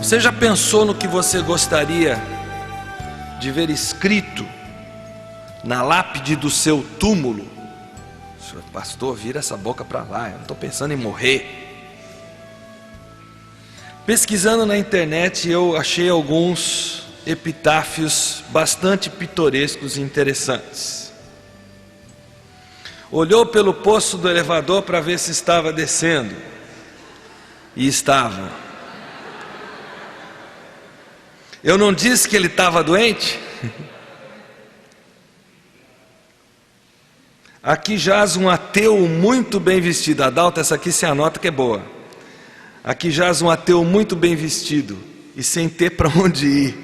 Você já pensou no que você gostaria de ver escrito na lápide do seu túmulo? Pastor, vira essa boca para lá, eu não estou pensando em morrer. Pesquisando na internet, eu achei alguns epitáfios bastante pitorescos e interessantes. Olhou pelo poço do elevador para ver se estava descendo, e estava. Eu não disse que ele estava doente? Aqui jaz um ateu muito bem vestido. Adalto, essa aqui você anota que é boa. Aqui jaz um ateu muito bem vestido e sem ter para onde ir.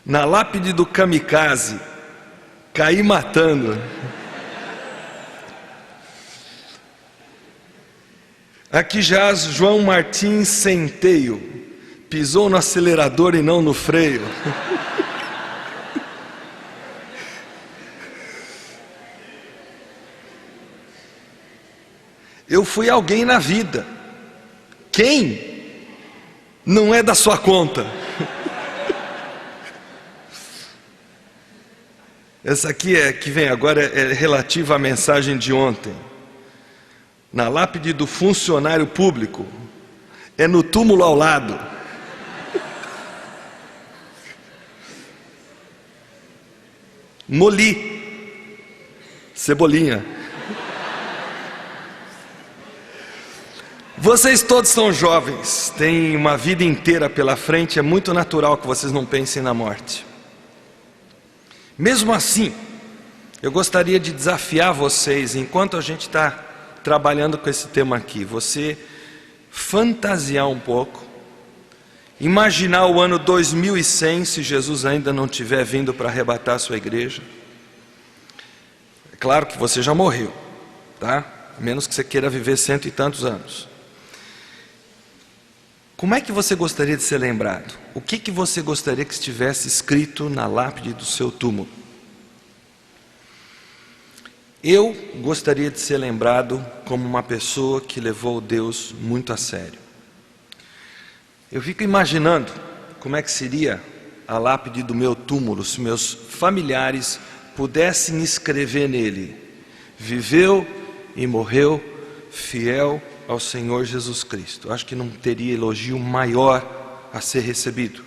Na lápide do kamikaze, caí matando. Aqui jaz João Martins Centeio, pisou no acelerador e não no freio. Eu fui alguém na vida. Quem? Não é da sua conta. Essa aqui que vem agora é relativa à mensagem de ontem. Na lápide do funcionário público, é no túmulo ao lado. Moli, Cebolinha. Vocês todos são jovens, têm uma vida inteira pela frente, é muito natural que vocês não pensem na morte. Mesmo assim, eu gostaria de desafiar vocês, enquanto a gente está trabalhando com esse tema aqui, você fantasiar um pouco, imaginar o ano 2100, se Jesus ainda não tiver vindo para arrebatar a sua igreja. É claro que você já morreu, tá? A menos que você queira viver 100 e tantos anos. Como é que você gostaria de ser lembrado? O que você gostaria que estivesse escrito na lápide do seu túmulo? Eu gostaria de ser lembrado como uma pessoa que levou Deus muito a sério. Eu fico imaginando como é que seria a lápide do meu túmulo se meus familiares pudessem escrever nele: viveu e morreu fiel ao Senhor Jesus Cristo. Acho que não teria elogio maior a ser recebido.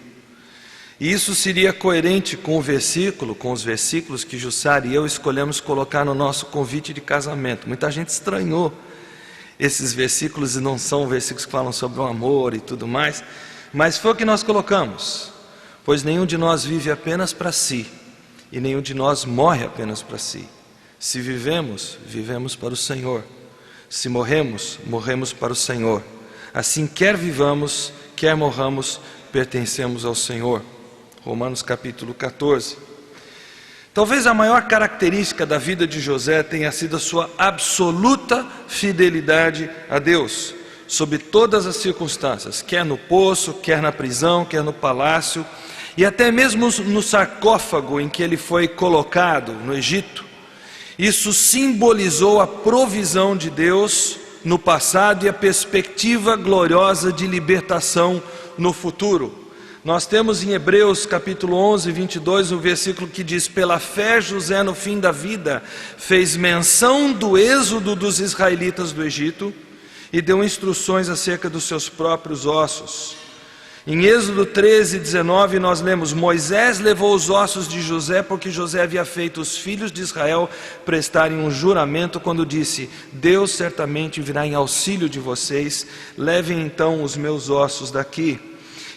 E isso seria coerente com o versículo, com os versículos que Jussara e eu escolhemos colocar no nosso convite de casamento. Muita gente estranhou esses versículos e não são versículos que falam sobre o amor e tudo mais, mas foi o que nós colocamos. Pois nenhum de nós vive apenas para si, e nenhum de nós morre apenas para si. Se vivemos, vivemos para o Senhor. Se morremos, morremos para o Senhor. Assim, quer vivamos, quer morramos, pertencemos ao Senhor. Romanos capítulo 14. Talvez a maior característica da vida de José tenha sido a sua absoluta fidelidade a Deus, sob todas as circunstâncias, quer no poço, quer na prisão, quer no palácio, e até mesmo no sarcófago em que ele foi colocado no Egito. Isso simbolizou a provisão de Deus no passado e a perspectiva gloriosa de libertação no futuro. Nós temos em Hebreus capítulo 11, 22, um versículo que diz: pela fé José no fim da vida fez menção do êxodo dos israelitas do Egito e deu instruções acerca dos seus próprios ossos. Em Êxodo 13, 19 nós lemos: Moisés levou os ossos de José porque José havia feito os filhos de Israel prestarem um juramento quando disse: Deus certamente virá em auxílio de vocês, levem então os meus ossos daqui.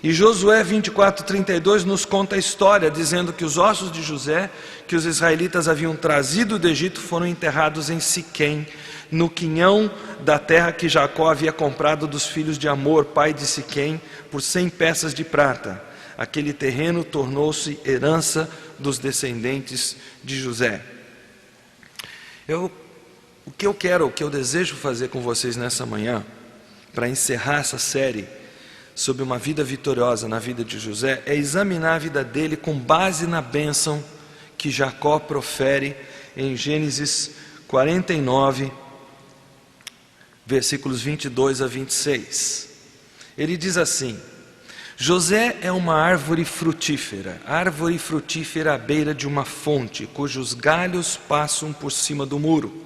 E Josué 24, 32 nos conta a história, dizendo que os ossos de José, que os israelitas haviam trazido do Egito, foram enterrados em Siquém, no quinhão da terra que Jacó havia comprado dos filhos de Amor, pai de Siquém, por 100 peças de prata. Aquele terreno tornou-se herança dos descendentes de José. O que eu desejo fazer com vocês nessa manhã, para encerrar essa série sobre uma vida vitoriosa na vida de José, é examinar a vida dele com base na bênção que Jacó profere em Gênesis 49, versículos 22 a 26. Ele diz assim: José é uma árvore frutífera à beira de uma fonte, cujos galhos passam por cima do muro.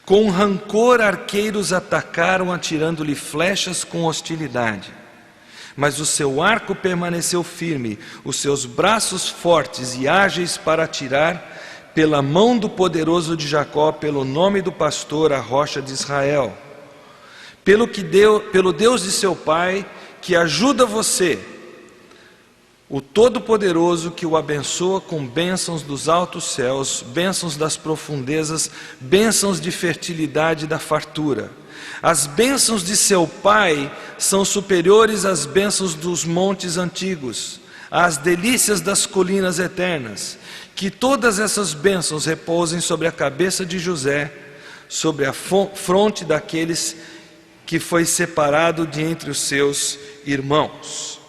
Com rancor arqueiros atacaram, atirando-lhe flechas com hostilidade. Mas o seu arco permaneceu firme, os seus braços fortes e ágeis para atirar, pela mão do poderoso de Jacó, pelo nome do pastor, a rocha de Israel. Pelo Deus de seu pai, que ajuda você, o Todo-Poderoso, que o abençoa com bênçãos dos altos céus, bênçãos das profundezas, bênçãos de fertilidade da fartura. As bênçãos de seu pai são superiores às bênçãos dos montes antigos, às delícias das colinas eternas. Que todas essas bênçãos repousem sobre a cabeça de José, sobre a fronte daqueles que foi separado de entre os seus irmãos.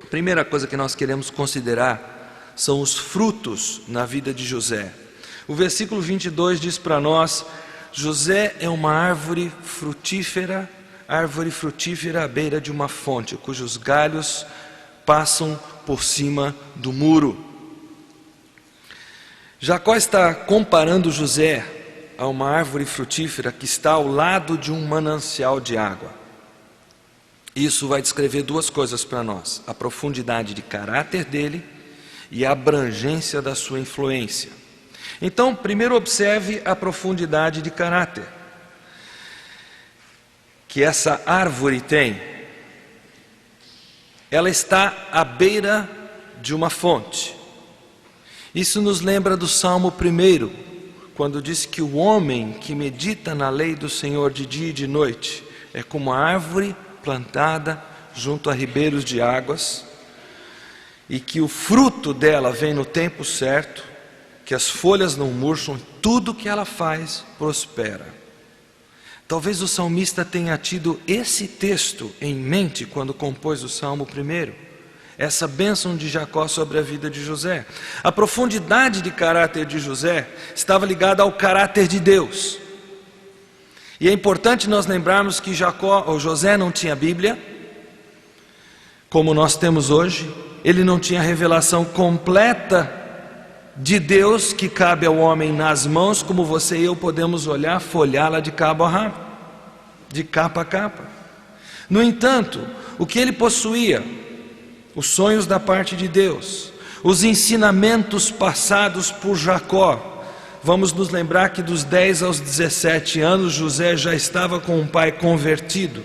A primeira coisa que nós queremos considerar são os frutos na vida de José. O versículo 22 diz para nós: José é uma árvore frutífera à beira de uma fonte, cujos galhos passam por cima do muro. Jacó está comparando José a uma árvore frutífera que está ao lado de um manancial de água. Isso vai descrever duas coisas para nós: a profundidade de caráter dele e a abrangência da sua influência. Então, primeiro observe a profundidade de caráter que essa árvore tem. Ela está à beira de uma fonte. Isso nos lembra do Salmo 1, quando diz que o homem que medita na lei do Senhor de dia e de noite é como a árvore plantada junto a ribeiros de águas, e que o fruto dela vem no tempo certo, que as folhas não murcham, tudo que ela faz prospera. Talvez o salmista tenha tido esse texto em mente quando compôs o Salmo 1, essa bênção de Jacó sobre a vida de José. A profundidade de caráter de José estava ligada ao caráter de Deus. E é importante nós lembrarmos que José não tinha Bíblia, como nós temos hoje. Ele não tinha a revelação completa de Deus que cabe ao homem nas mãos, como você e eu podemos olhar, folhá-la de cabo a rabo, de capa a capa. No entanto, o que ele possuía? Os sonhos da parte de Deus, os ensinamentos passados por Jacó. Vamos nos lembrar que dos 10 aos 17 anos, José já estava com um pai convertido.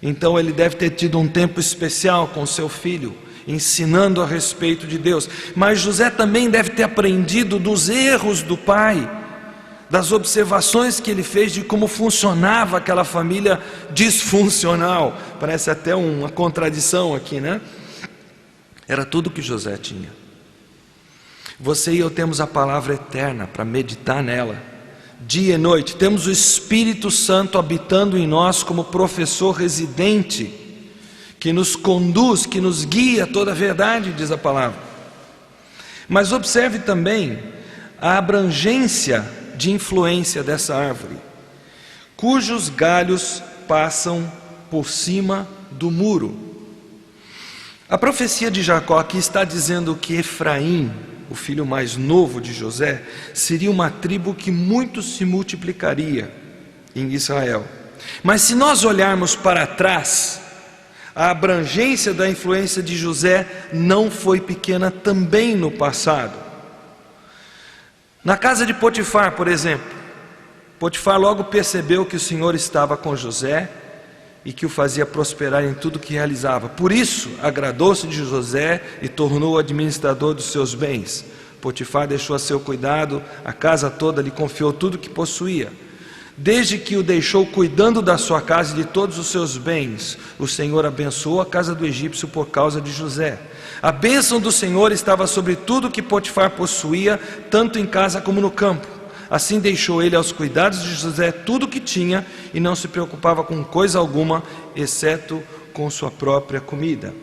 Então ele deve ter tido um tempo especial com seu filho, ensinando a respeito de Deus. Mas José também deve ter aprendido dos erros do pai, das observações que ele fez de como funcionava aquela família disfuncional. Parece até uma contradição aqui, né? Era tudo que José tinha. Você e eu temos a palavra eterna para meditar nela, dia e noite. Temos o Espírito Santo habitando em nós como professor residente, que nos conduz, que nos guia a toda a verdade, diz a palavra. Mas observe também a abrangência de influência dessa árvore, cujos galhos passam por cima do muro. A profecia de Jacó aqui está dizendo que Efraim, o filho mais novo de José, seria uma tribo que muito se multiplicaria em Israel. Mas se nós olharmos para trás, a abrangência da influência de José não foi pequena também no passado. Na casa de Potifar, por exemplo, Potifar logo percebeu que o Senhor estava com José e que o fazia prosperar em tudo que realizava. Por isso, agradou-se de José e tornou-o administrador dos seus bens. Potifar deixou a seu cuidado a casa toda, lhe confiou tudo que possuía. Desde que o deixou cuidando da sua casa e de todos os seus bens, o Senhor abençoou a casa do egípcio por causa de José. A bênção do Senhor estava sobre tudo que Potifar possuía, tanto em casa como no campo. Assim deixou ele aos cuidados de José tudo o que tinha e não se preocupava com coisa alguma, exceto com sua própria comida.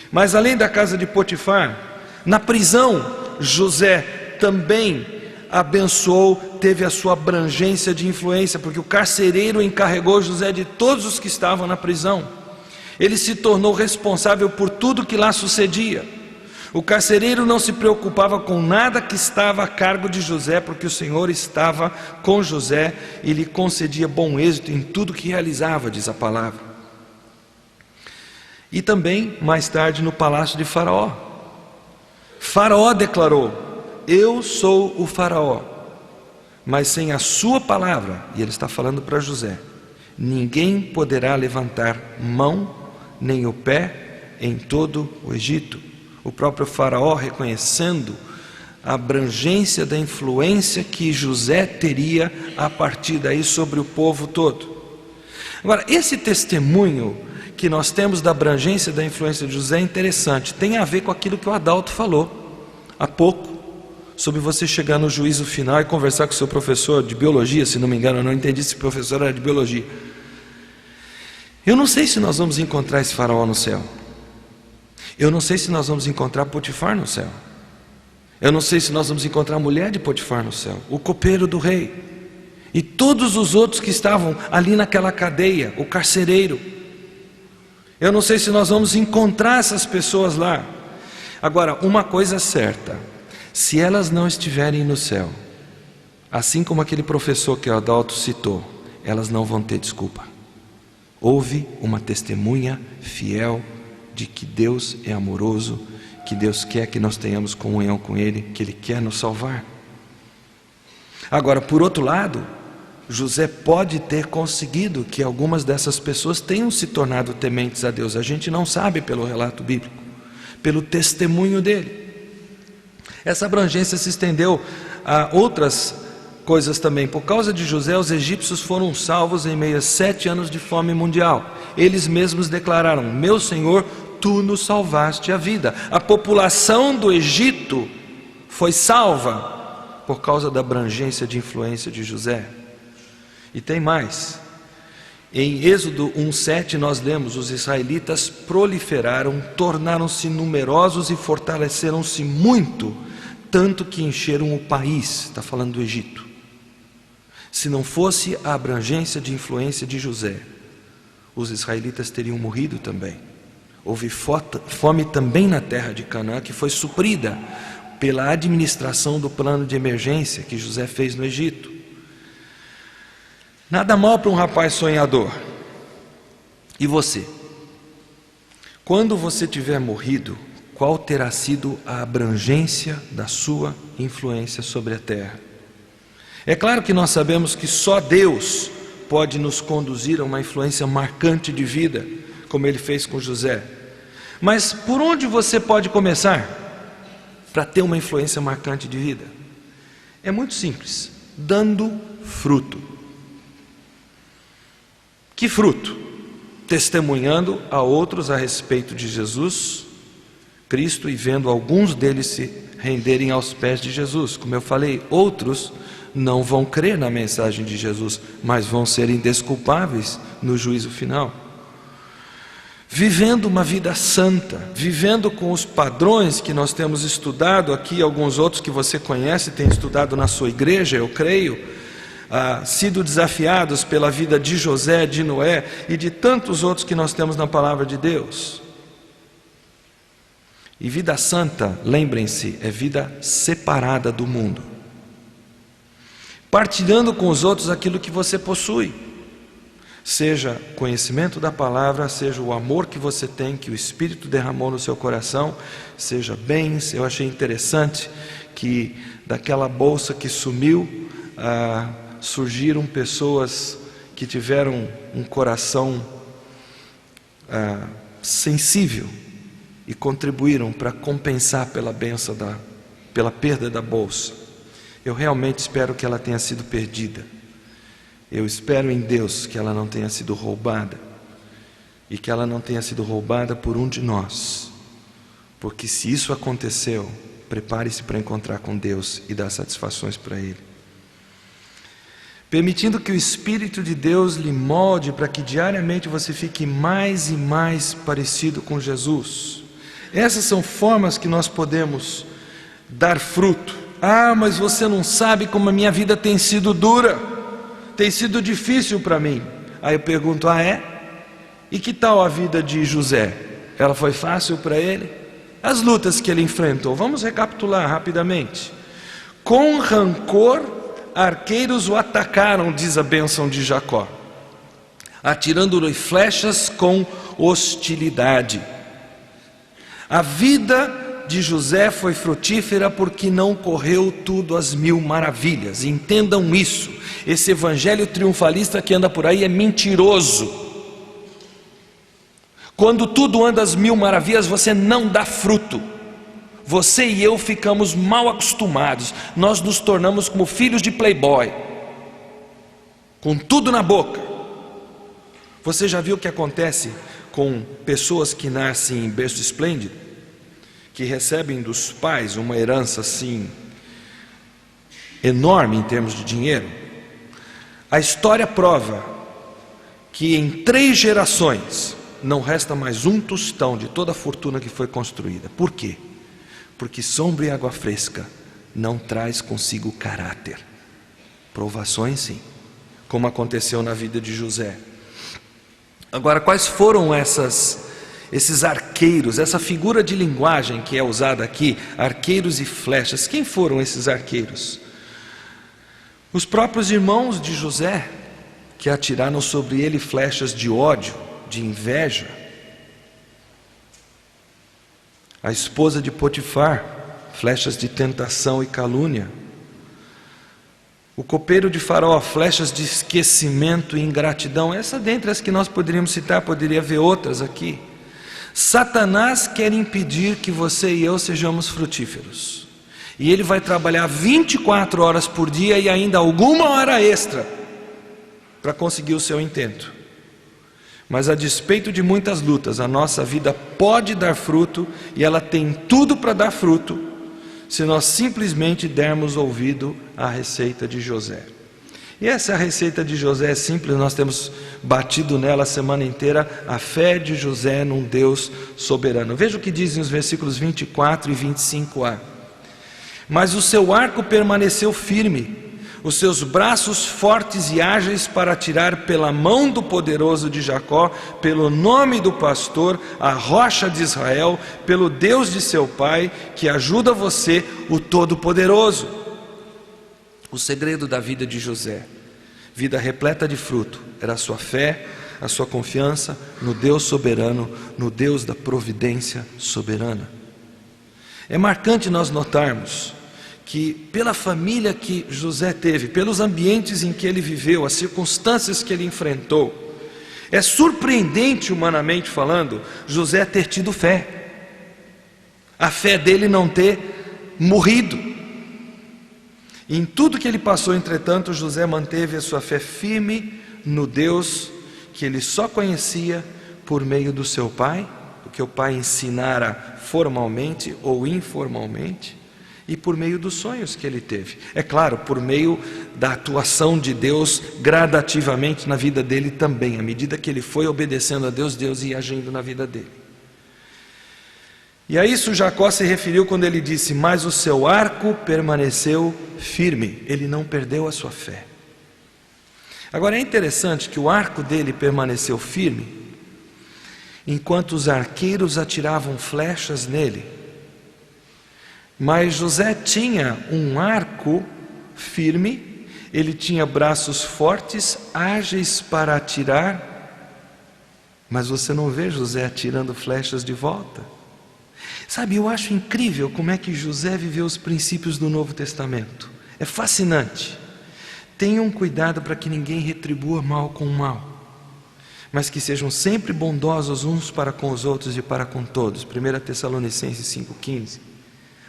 Mas além da casa de Potifar, na prisão, José também abençoou, teve a sua abrangência de influência, porque o carcereiro encarregou José de todos os que estavam na prisão. Ele se tornou responsável por tudo que lá sucedia. O carcereiro não se preocupava com nada que estava a cargo de José, porque o Senhor estava com José e lhe concedia bom êxito em tudo que realizava, diz a palavra. E também, mais tarde, no palácio de Faraó. Faraó declarou: eu sou o Faraó, mas sem a sua palavra, e ele está falando para José, ninguém poderá levantar mão nem o pé em todo o Egito. O próprio Faraó reconhecendo a abrangência da influência que José teria a partir daí sobre o povo todo. Agora, esse testemunho que nós temos da abrangência da influência de José é interessante, tem a ver com aquilo que o Adalto falou há pouco, sobre você chegar no juízo final e conversar com o seu professor de biologia, se não me engano, eu não entendi se o professor era de biologia. Eu não sei se nós vamos encontrar esse Faraó no céu. Eu não sei se nós vamos encontrar Potifar no céu. Eu não sei se nós vamos encontrar a mulher de Potifar no céu, o copeiro do rei, e todos os outros que estavam ali naquela cadeia, o carcereiro. Eu não sei se nós vamos encontrar essas pessoas lá. Agora, uma coisa é certa: se elas não estiverem no céu, assim como aquele professor que o Adalto citou, elas não vão ter desculpa. Houve uma testemunha fiel de que Deus é amoroso, que Deus quer que nós tenhamos comunhão com Ele, que Ele quer nos salvar. Agora, por outro lado, José pode ter conseguido que algumas dessas pessoas tenham se tornado tementes a Deus. A gente não sabe pelo relato bíblico, pelo testemunho dele. Essa abrangência se estendeu a outras coisas também. Por causa de José, os egípcios foram salvos em meio a 7 anos de fome mundial. Eles mesmos declararam: meu Senhor, tu nos salvaste a vida. A população do Egito foi salva por causa da abrangência de influência de José. E tem mais. Em Êxodo 1:7 nós lemos: os israelitas proliferaram, tornaram-se numerosos e fortaleceram-se muito, tanto que encheram o país. Está falando do Egito. Se não fosse a abrangência de influência de José, os israelitas teriam morrido também. Houve fome também na terra de Canaã, que foi suprida pela administração do plano de emergência que José fez no Egito. Nada mal para um rapaz sonhador. E você? Quando você tiver morrido, qual terá sido a abrangência da sua influência sobre a terra? É claro que nós sabemos que só Deus pode nos conduzir a uma influência marcante de vida, como Ele fez com José. Mas por onde você pode começar para ter uma influência marcante de vida? É muito simples: dando fruto. Que fruto? Testemunhando a outros a respeito de Jesus Cristo e vendo alguns deles se renderem aos pés de Jesus. Como eu falei, outros não vão crer na mensagem de Jesus, mas vão ser indesculpáveis no juízo final. Vivendo uma vida santa, vivendo com os padrões que nós temos estudado aqui, alguns outros que você conhece, tem estudado na sua igreja, eu creio, sido desafiados pela vida de José, de Noé e de tantos outros que nós temos na palavra de Deus. E vida santa, lembrem-se, é vida separada do mundo, partilhando com os outros aquilo que você possui, seja conhecimento da palavra, seja o amor que você tem, que o Espírito derramou no seu coração, seja bens. Eu achei interessante que daquela bolsa que sumiu, surgiram pessoas que tiveram um coração sensível e contribuíram para compensar pela benção pela perda da bolsa. Eu realmente espero que ela tenha sido perdida. Eu espero em Deus que ela não tenha sido roubada, e que ela não tenha sido roubada por um de nós, porque se isso aconteceu, prepare-se para encontrar com Deus e dar satisfações para Ele. Permitindo que o Espírito de Deus lhe molde para que diariamente você fique mais e mais parecido com Jesus. Essas são formas que nós podemos dar fruto Ah, mas você não sabe como a minha vida tem sido dura, tem sido difícil para mim. Aí eu pergunto: ah, é? E que tal a vida de José? Ela foi fácil para ele? As lutas que ele enfrentou, vamos recapitular rapidamente. Com rancor, arqueiros o atacaram, diz a bênção de Jacó, atirando-lhe flechas com hostilidade. A vida de José foi frutífera porque não correu tudo às mil maravilhas. Entendam isso. Esse evangelho triunfalista que anda por aí é mentiroso. Quando tudo anda às mil maravilhas, você não dá fruto. Você e eu ficamos mal acostumados. Nós nos tornamos como filhos de playboy, com tudo na boca. Você já viu o que acontece com pessoas que nascem em berço esplêndido, que recebem dos pais uma herança assim enorme em termos de dinheiro? A história prova que em 3 gerações não resta mais um tostão de toda a fortuna que foi construída. Por quê? Porque sombra e água fresca não traz consigo caráter. Provações sim, como aconteceu na vida de José. Agora, quais foram esses arqueiros, essa figura de linguagem que é usada aqui, arqueiros e flechas? Quem foram esses arqueiros? Os próprios irmãos de José, que atiraram sobre ele flechas de ódio, de inveja. A esposa de Potifar, flechas de tentação e calúnia. O copeiro de Faraó, flechas de esquecimento e ingratidão. Essa dentre as que nós poderíamos citar, poderia haver outras aqui. Satanás quer impedir que você e eu sejamos frutíferos, e ele vai trabalhar 24 horas por dia e ainda alguma hora extra para conseguir o seu intento. Mas a despeito de muitas lutas, a nossa vida pode dar fruto, e ela tem tudo para dar fruto, se nós simplesmente dermos ouvido à receita de José. E essa receita de José é simples, nós temos batido nela a semana inteira: a fé de José num Deus soberano. Veja o que dizem os versículos 24 e 25a. Mas o seu arco permaneceu firme, os seus braços fortes e ágeis para atirar pela mão do poderoso de Jacó, pelo nome do pastor, a rocha de Israel, pelo Deus de seu pai, que ajuda você, o Todo-Poderoso. O segredo da vida de José, vida repleta de fruto, era a sua fé, a sua confiança no Deus soberano, no Deus da providência soberana. É marcante nós notarmos que pela família que José teve, pelos ambientes em que ele viveu, as circunstâncias que ele enfrentou, é surpreendente, humanamente falando, José ter tido fé, a fé dele não ter morrido. Em tudo que ele passou, entretanto, José manteve a sua fé firme no Deus que ele só conhecia por meio do seu pai, o que o pai ensinara formalmente ou informalmente, e por meio dos sonhos que ele teve. É claro, por meio da atuação de Deus gradativamente na vida dele também. À medida que ele foi obedecendo a Deus, Deus ia agindo na vida dele. E a isso Jacó se referiu quando ele disse: mas o seu arco permaneceu firme. Ele não perdeu a sua fé. Agora é interessante que o arco dele permaneceu firme, enquanto os arqueiros atiravam flechas nele. Mas José tinha um arco firme, ele tinha braços fortes, ágeis para atirar, mas você não vê José atirando flechas de volta. Sabe, eu acho incrível como é que José viveu os princípios do Novo Testamento. É fascinante. Tenham cuidado para que ninguém retribua mal com mal, mas que sejam sempre bondosos uns para com os outros e para com todos. 1 Tessalonicenses 5,15.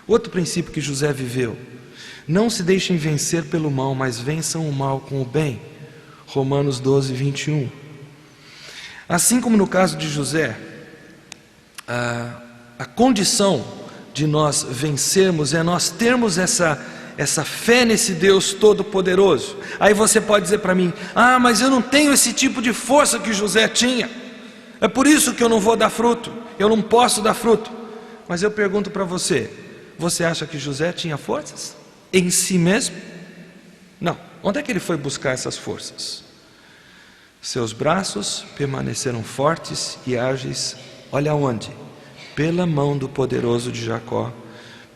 Outro princípio que José viveu: não se deixem vencer pelo mal, mas vençam o mal com o bem. Romanos 12, 21. Assim como no caso de José, a condição de nós vencermos é nós termos essa fé nesse Deus Todo-Poderoso. Aí você pode dizer para mim: ah, mas eu não tenho esse tipo de força que José tinha, é por isso que eu não vou dar fruto, eu não posso dar fruto. Mas eu pergunto para você: você acha que José tinha forças? em si mesmo? Não. Onde é que ele foi buscar essas forças? Seus braços permaneceram fortes e ágeis, olha onde? Pela mão do poderoso de Jacó,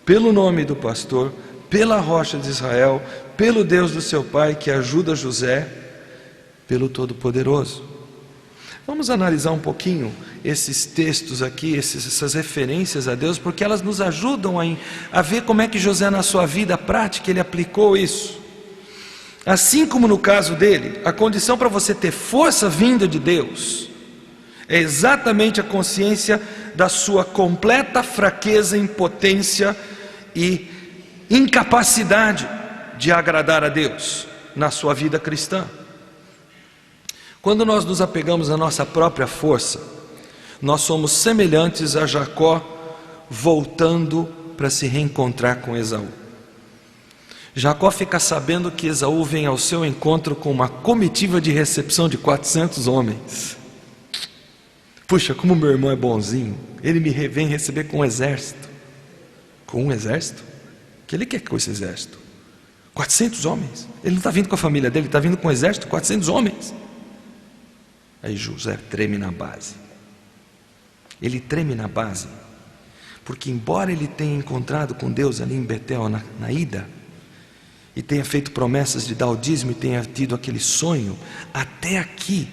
pelo nome do pastor, pela rocha de Israel, pelo Deus do seu pai que ajuda José, pelo Todo-Poderoso. Vamos analisar um pouquinho esses textos aqui, essas referências a Deus, porque elas nos ajudam a ver como é que José na sua vida prática ele aplicou isso. Assim como no caso dele, a condição para você ter força vinda de Deus é exatamente a consciência da sua completa fraqueza, impotência e incapacidade de agradar a Deus na sua vida cristã. Quando nós nos apegamos à nossa própria força, nós somos semelhantes a Jacó voltando para se reencontrar com Esaú. Jacó fica sabendo que Esaú vem ao seu encontro com uma comitiva de recepção de 400 homens. Puxa, como meu irmão é bonzinho, ele me vem receber com um exército. Com um exército? O que ele quer com esse exército? 400 homens. Ele não está vindo com a família dele, ele está vindo com um exército, 400 homens. Aí José treme na base. Ele treme na base, porque embora ele tenha encontrado com Deus ali em Betel, na ida, e tenha feito promessas de dar o dízimo e tenha tido aquele sonho, até aqui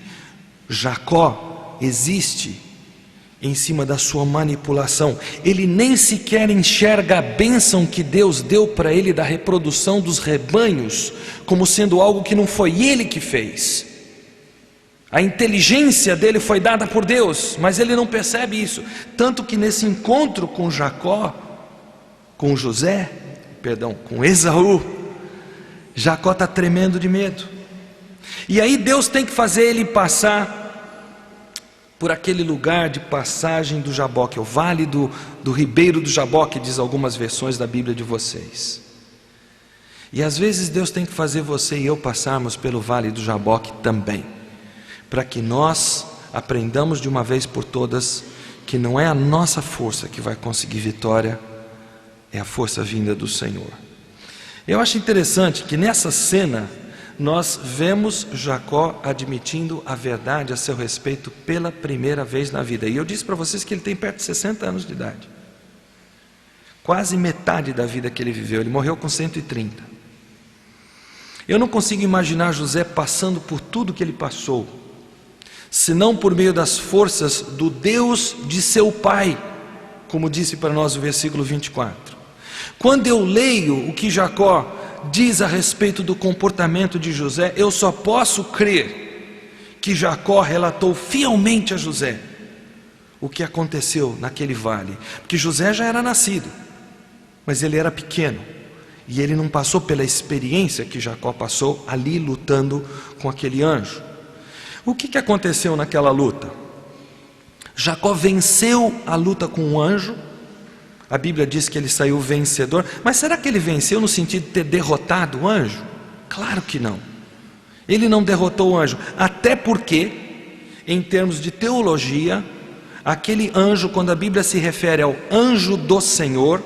Jacó existe em cima da sua manipulação. Ele nem sequer enxerga a bênção que Deus deu para ele da reprodução dos rebanhos como sendo algo que não foi ele que fez. A inteligência dele foi dada por Deus, mas ele não percebe isso. Tanto que nesse encontro com com Esaú, Jacó está tremendo de medo. E aí Deus tem que fazer ele passar por aquele lugar de passagem do Jaboque, o vale do ribeiro do Jaboque, diz algumas versões da Bíblia de vocês. E às vezes Deus tem que fazer você e eu passarmos pelo vale do Jaboque também, para que nós aprendamos de uma vez por todas que não é a nossa força que vai conseguir vitória, é a força vinda do Senhor. Eu acho interessante que nessa cena nós vemos Jacó admitindo a verdade a seu respeito pela primeira vez na vida. E eu disse para vocês que ele tem perto de 60 anos de idade, quase metade da vida que ele viveu. Ele morreu com 130. Eu não consigo imaginar José passando por tudo que ele passou, senão por meio das forças do Deus de seu pai, como disse para nós o versículo 24. Quando eu leio o que Jacó diz a respeito do comportamento de José, eu só posso crer que Jacó relatou fielmente a José o que aconteceu naquele vale, porque José já era nascido, mas ele era pequeno, e ele não passou pela experiência que Jacó passou ali lutando com aquele anjo. O que aconteceu naquela luta? Jacó venceu a luta com o anjo. A Bíblia diz que ele saiu vencedor, mas será que ele venceu no sentido de ter derrotado o anjo? Claro que não. Ele não derrotou o anjo, até porque, em termos de teologia, aquele anjo, quando a Bíblia se refere ao anjo do Senhor,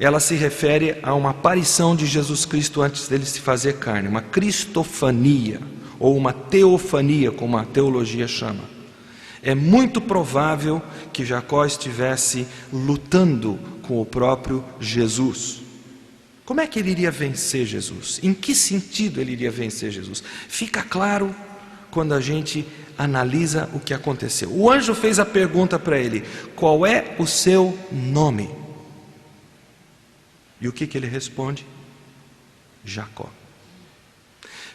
ela se refere a uma aparição de Jesus Cristo antes dele se fazer carne, uma cristofania, ou uma teofania, como a teologia chama. É muito provável que Jacó estivesse lutando com o próprio Jesus. Como é que ele iria vencer Jesus? Em que sentido ele iria vencer Jesus? Fica claro quando a gente analisa o que aconteceu. O anjo fez a pergunta para ele: qual é o seu nome? E o que ele responde? Jacó.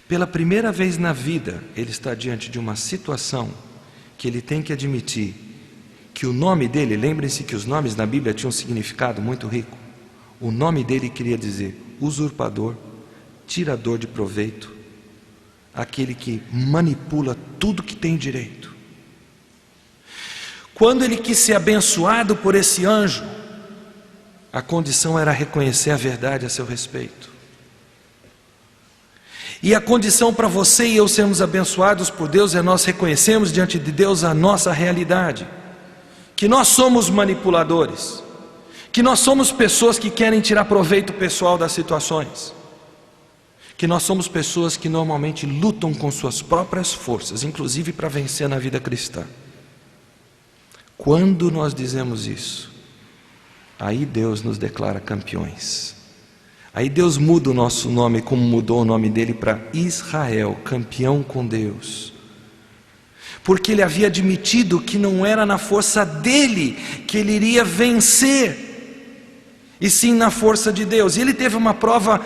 Pela primeira vez na vida, ele está diante de uma situação que ele tem que admitir que o nome dele, lembrem-se que os nomes na Bíblia tinham um significado muito rico. O nome dele queria dizer usurpador, tirador de proveito, aquele que manipula tudo que tem direito. Quando ele quis ser abençoado por esse anjo, a condição era reconhecer a verdade a seu respeito. E a condição para você e eu sermos abençoados por Deus é nós reconhecermos diante de Deus a nossa realidade, que nós somos manipuladores, que nós somos pessoas que querem tirar proveito pessoal das situações, que nós somos pessoas que normalmente lutam com suas próprias forças, inclusive para vencer na vida cristã. Quando nós dizemos isso, aí Deus nos declara campeões. Aí Deus muda o nosso nome, como mudou o nome dele para Israel, campeão com Deus. Porque ele havia admitido que não era na força dele que ele iria vencer, e sim na força de Deus. E ele teve uma prova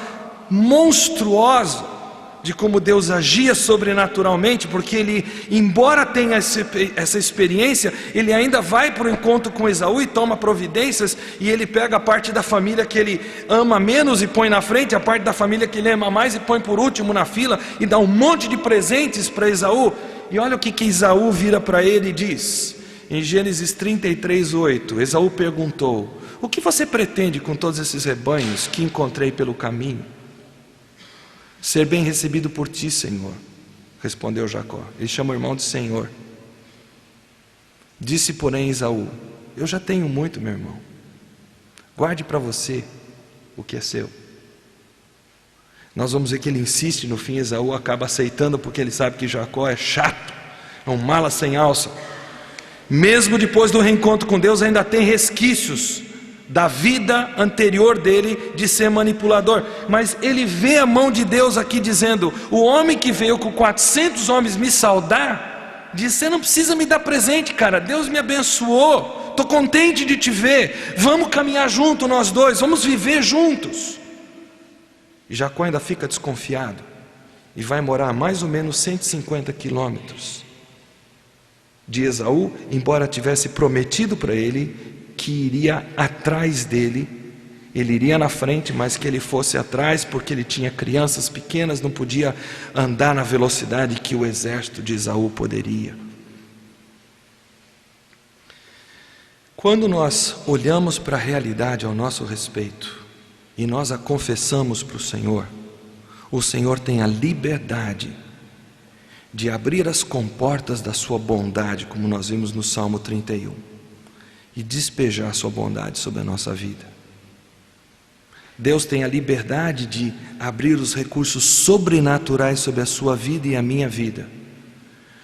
monstruosa de como Deus agia sobrenaturalmente, porque ele, embora tenha essa experiência, ele ainda vai para o encontro com Esaú e toma providências, e ele pega a parte da família que ele ama menos e põe na frente, a parte da família que ele ama mais e põe por último na fila, e dá um monte de presentes para Esaú. E olha o que Esaú vira para ele e diz, em Gênesis 33:8, Esaú perguntou: o que você pretende com todos esses rebanhos que encontrei pelo caminho? Ser bem recebido por ti, Senhor, respondeu Jacó. Ele chama o irmão de Senhor. Disse, porém, Esaú: eu já tenho muito, meu irmão, guarde para você o que é seu. Nós vamos ver que ele insiste, no fim Esaú acaba aceitando, porque ele sabe que Jacó é chato, é um mala sem alça. Mesmo depois do reencontro com Deus, ainda tem resquícios da vida anterior dele de ser manipulador, mas ele vê a mão de Deus aqui dizendo: o homem que veio com 400 homens me saudar, diz: você não precisa me dar presente, cara, Deus me abençoou, estou contente de te ver, vamos caminhar junto nós dois, vamos viver juntos. E Jacó ainda fica desconfiado, e vai morar a mais ou menos 150 quilômetros de Esaú, embora tivesse prometido para ele que iria atrás dele. Ele iria na frente, mas que ele fosse atrás, porque ele tinha crianças pequenas, não podia andar na velocidade que o exército de Esaú poderia. Quando nós olhamos para a realidade ao nosso respeito, e nós a confessamos para o Senhor tem a liberdade de abrir as comportas da sua bondade, como nós vimos no Salmo 31, e despejar a sua bondade sobre a nossa vida. Deus tem a liberdade de abrir os recursos sobrenaturais sobre a sua vida e a minha vida,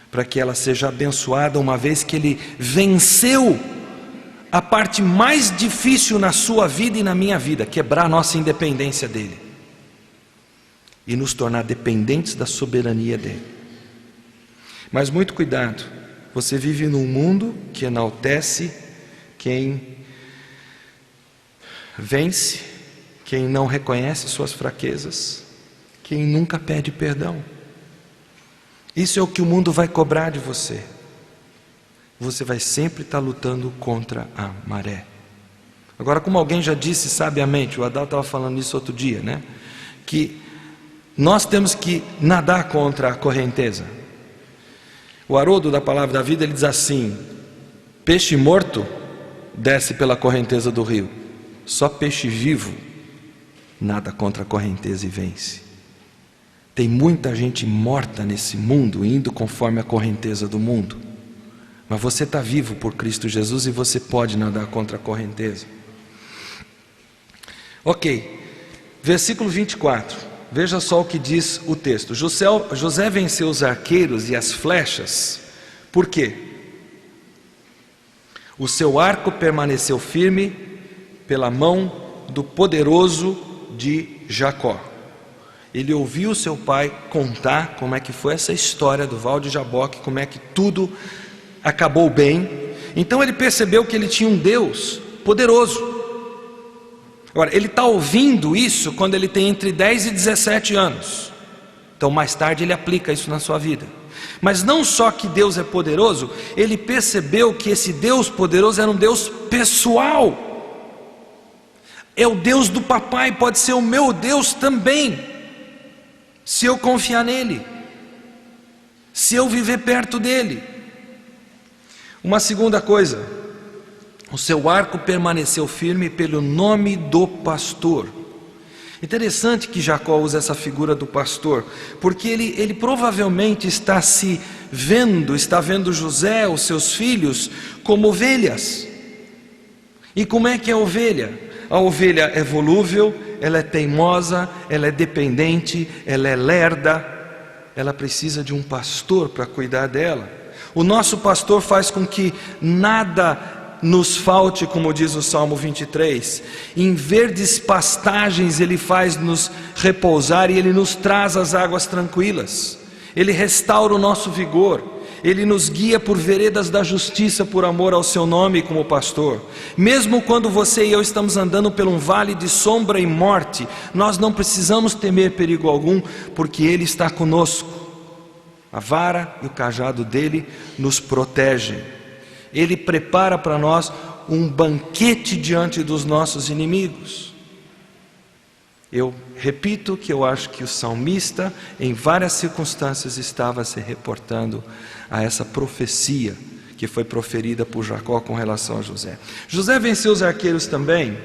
para que ela seja abençoada, uma vez que Ele venceu a parte mais difícil na sua vida e na minha vida, quebrar a nossa independência dEle, e nos tornar dependentes da soberania dEle. Mas muito cuidado, você vive num mundo que enaltece quem vence, quem não reconhece suas fraquezas, quem nunca pede perdão. Isso é o que o mundo vai cobrar de você. Você vai sempre estar lutando contra a maré. Agora, como alguém já disse sabiamente, o Adal estava falando isso outro dia, né? Que nós temos que nadar contra a correnteza. O Haroldo da Palavra da Vida, ele diz assim: peixe morto desce pela correnteza do rio, só peixe vivo nada contra a correnteza e vence. Tem muita gente morta nesse mundo, indo conforme a correnteza do mundo, mas você está vivo por Cristo Jesus e você pode nadar contra a correnteza. Ok, versículo 24, veja só o que diz o texto. José venceu os arqueiros e as flechas, por quê? O seu arco permaneceu firme pela mão do poderoso de Jacó. Ele ouviu seu pai contar como é que foi essa história do Val de Jaboque, como é que tudo acabou bem. Então ele percebeu que ele tinha um Deus poderoso. Agora, ele está ouvindo isso quando ele tem entre 10 e 17 anos. Então mais tarde ele aplica isso na sua vida. Mas não só que Deus é poderoso, ele percebeu que esse Deus poderoso era um Deus pessoal. É o Deus do papai, pode ser o meu Deus também, se eu confiar nele, se eu viver perto dele. Uma segunda coisa, o seu arco permaneceu firme pelo nome do pastor. Interessante que Jacó usa essa figura do pastor, porque ele provavelmente está vendo José, os seus filhos, como ovelhas. E como é que é a ovelha? A ovelha é volúvel, ela é teimosa, ela é dependente, ela é lerda, ela precisa de um pastor para cuidar dela. O nosso pastor faz com que nada nos falte, como diz o Salmo 23. Em verdes pastagens Ele faz nos repousar e Ele nos traz as águas tranquilas. Ele restaura o nosso vigor. Ele nos guia por veredas da justiça por amor ao seu nome como pastor. Mesmo quando você e eu estamos andando por um vale de sombra e morte, nós não precisamos temer perigo algum, porque Ele está conosco. A vara e o cajado dele nos protegem. Ele prepara para nós um banquete diante dos nossos inimigos. Eu repito que eu acho que o salmista, em várias circunstâncias, estava se reportando a essa profecia que foi proferida por Jacó com relação a José. José venceu os arqueiros também.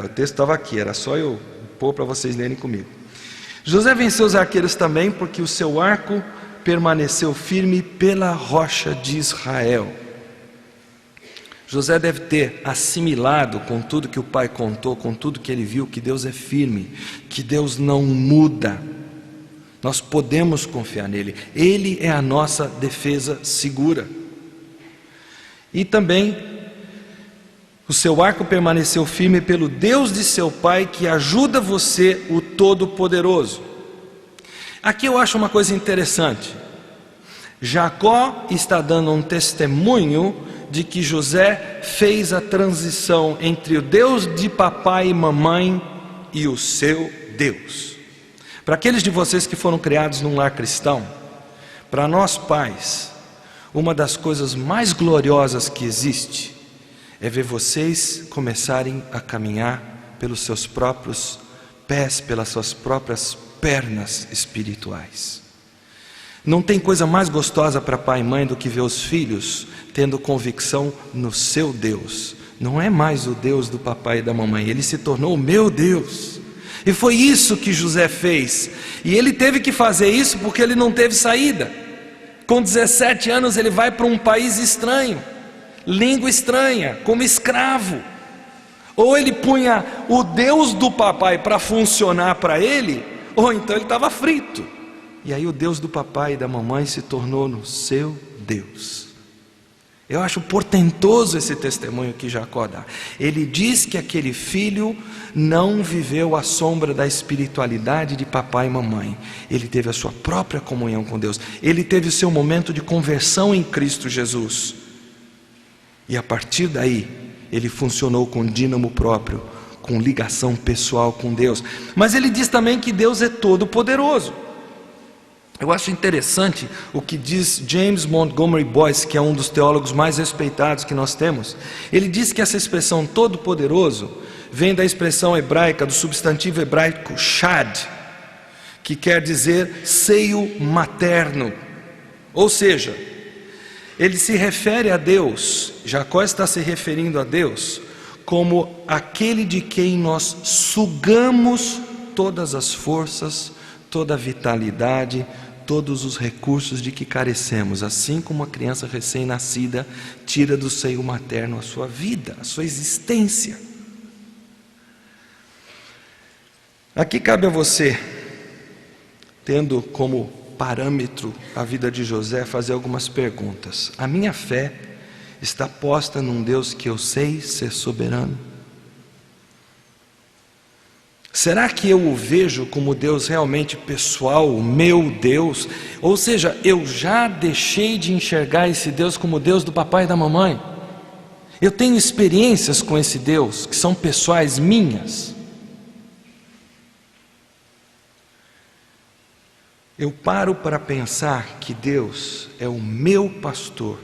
O texto estava aqui, era só eu pôr para vocês lerem comigo. José venceu os arqueiros também porque o seu arco permaneceu firme pela rocha de Israel. José deve ter assimilado com tudo que o pai contou, com tudo que ele viu, que Deus é firme, que Deus não muda. Nós podemos confiar nele. Ele é a nossa defesa segura. E também o seu arco permaneceu firme pelo Deus de seu pai, que ajuda você, o Todo-Poderoso. Aqui eu acho uma coisa interessante. Jacó está dando um testemunho de que José fez a transição entre o Deus de papai e mamãe e o seu Deus. Para aqueles de vocês que foram criados num lar cristão, para nós pais, uma das coisas mais gloriosas que existe é ver vocês começarem a caminhar pelos seus próprios pés, pelas suas próprias pernas espirituais. Não tem coisa mais gostosa para pai e mãe do que ver os filhos tendo convicção no seu Deus. Não é mais o Deus do papai e da mamãe, ele se tornou o meu Deus. E foi isso que José fez. E ele teve que fazer isso porque ele não teve saída. Com 17 anos ele vai para um país estranho, língua estranha, como escravo. Ou ele punha o Deus do papai para funcionar para ele, ou então ele estava frito. E aí o Deus do papai e da mamãe se tornou no seu Deus. Eu acho portentoso esse testemunho que Jacó dá. Ele diz que aquele filho não viveu à sombra da espiritualidade de papai e mamãe. Ele teve a sua própria comunhão com Deus. Ele teve o seu momento de conversão em Cristo Jesus. E a partir daí, ele funcionou com dínamo próprio, com ligação pessoal com Deus. Mas ele diz também que Deus é todo poderoso. Eu acho interessante o que diz James Montgomery Boyce, que é um dos teólogos mais respeitados que nós temos. Ele diz que essa expressão todo poderoso vem da expressão hebraica, do substantivo hebraico shad, que quer dizer seio materno. Ou seja, ele se refere a Deus, Jacó está se referindo a Deus como aquele de quem nós sugamos todas as forças, toda a vitalidade, todos os recursos de que carecemos, assim como uma criança recém-nascida tira do seio materno a sua vida, a sua existência. Aqui cabe a você, tendo como parâmetro a vida de José, fazer algumas perguntas. A minha fé está posta num Deus que eu sei ser soberano? Será que eu o vejo como Deus realmente pessoal, o meu Deus? Ou seja, eu já deixei de enxergar esse Deus como Deus do papai e da mamãe? Eu tenho experiências com esse Deus que são pessoais minhas? Eu paro para pensar que Deus é o meu pastor,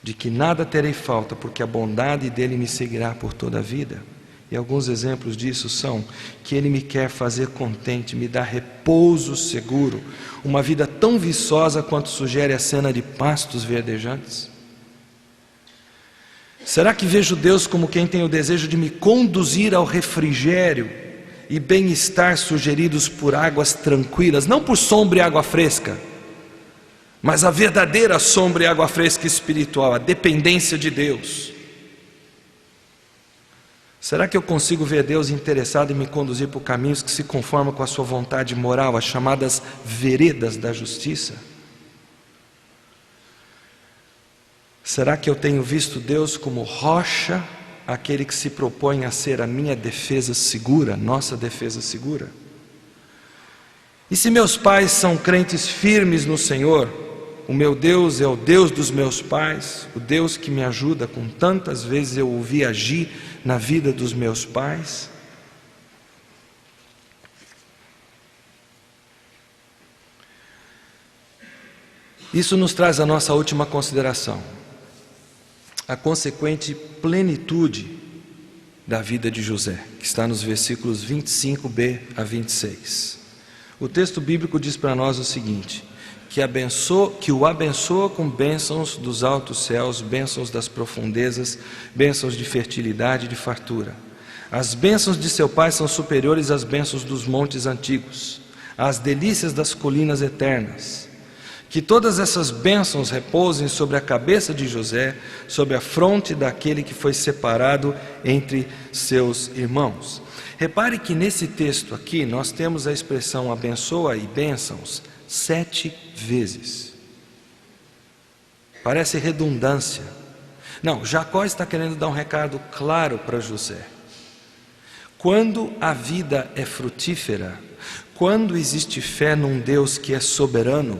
de que nada terei falta, porque a bondade dele me seguirá por toda a vida. E alguns exemplos disso são que Ele me quer fazer contente, me dá repouso seguro, uma vida tão viçosa quanto sugere a cena de pastos verdejantes. Será que vejo Deus como quem tem o desejo de me conduzir ao refrigério e bem-estar sugeridos por águas tranquilas, não por sombra e água fresca, Mas a verdadeira sombra e água fresca espiritual, a dependência de Deus. Será que eu consigo ver Deus interessado em me conduzir por caminhos que se conformam com a sua vontade moral, as chamadas veredas da justiça? Será que eu tenho visto Deus como rocha, aquele que se propõe a ser a minha defesa segura, nossa defesa segura? E se meus pais são crentes firmes no Senhor, o meu Deus é o Deus dos meus pais, o Deus que me ajuda, com tantas vezes eu ouvi agir na vida dos meus pais. Isso nos traz a nossa última consideração, a consequente plenitude da vida de José, que está nos versículos 25b a 26. O texto bíblico diz para nós o seguinte: que o abençoa com bênçãos dos altos céus, bênçãos das profundezas, bênçãos de fertilidade e de fartura. As bênçãos de seu pai são superiores às bênçãos dos montes antigos, às delícias das colinas eternas. Que todas essas bênçãos repousem sobre a cabeça de José, sobre a fronte daquele que foi separado entre seus irmãos. Repare que nesse texto aqui nós temos a expressão abençoa e bênçãos 7 vezes. Parece redundância. Não, Jacó está querendo dar um recado claro para José. Quando a vida é frutífera, quando existe fé num Deus que é soberano,